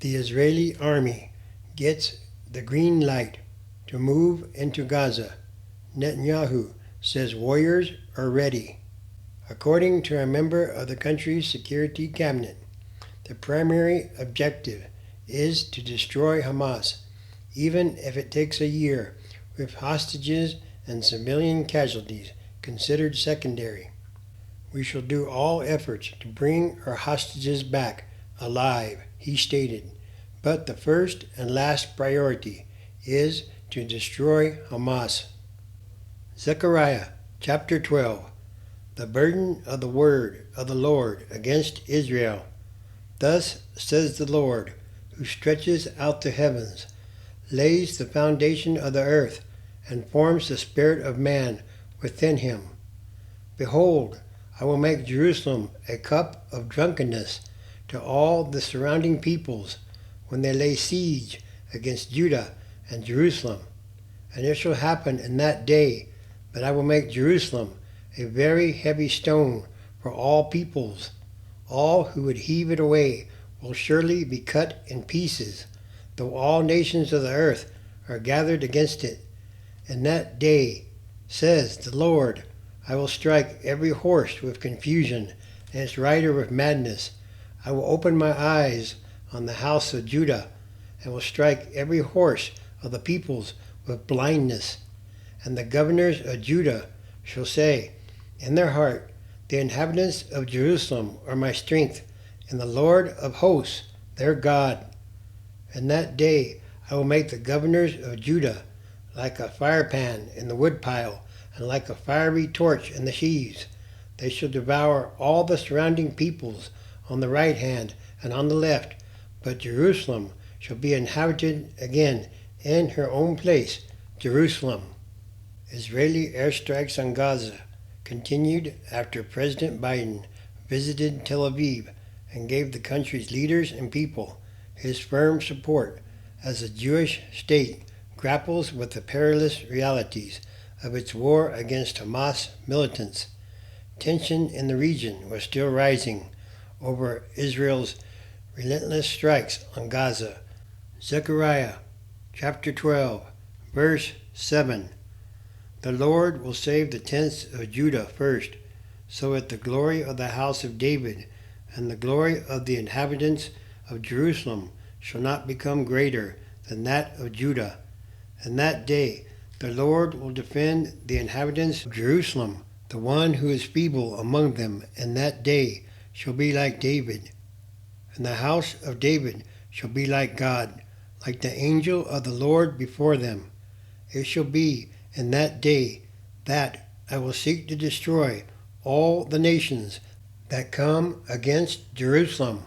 The Israeli army gets the green light to move into Gaza. Netanyahu says warriors are ready. According to a member of the country's security cabinet, the primary objective is to destroy Hamas, even if it takes a year, with hostages and civilian casualties considered secondary. We shall do all efforts to bring our hostages back alive, he stated, but the first and last priority is to destroy Hamas. Zechariah chapter 12. The burden of the word of the Lord against Israel. Thus says the Lord, who stretches out the heavens, lays the foundation of the earth, and forms the spirit of man within him. Behold, I will make Jerusalem a cup of drunkenness to all the surrounding peoples when they lay siege against Judah and Jerusalem. And it shall happen in that day that I will make Jerusalem a very heavy stone for all peoples. All who would heave it away will surely be cut in pieces, though all nations of the earth are gathered against it. In that day, says the Lord, I will strike every horse with confusion and its rider with madness. I will open my eyes on the house of Judah, and will strike every horse of the peoples with blindness. And the governors of Judah shall say in their heart, the inhabitants of Jerusalem are my strength, and the Lord of hosts their God. In that day I will make the governors of Judah like a firepan in the woodpile, and like a fiery torch in the sheaves. They shall devour all the surrounding peoples on the right hand and on the left, but Jerusalem shall be inhabited again in her own place, Jerusalem. Israeli airstrikes on Gaza continued after President Biden visited Tel Aviv and gave the country's leaders and people his firm support as the Jewish state grapples with the perilous realities of its war against Hamas militants. Tension in the region was still rising over Israel's relentless strikes on Gaza. Zechariah chapter 12, verse 7. The Lord will save the tents of Judah first, so that the glory of the house of David and the glory of the inhabitants of Jerusalem shall not become greater than that of Judah. In that day the Lord will defend the inhabitants of Jerusalem. The one who is feeble among them in that day shall be like David, and the house of David shall be like God, like the angel of the Lord before them. It shall be in that day that I will seek to destroy all the nations that come against Jerusalem.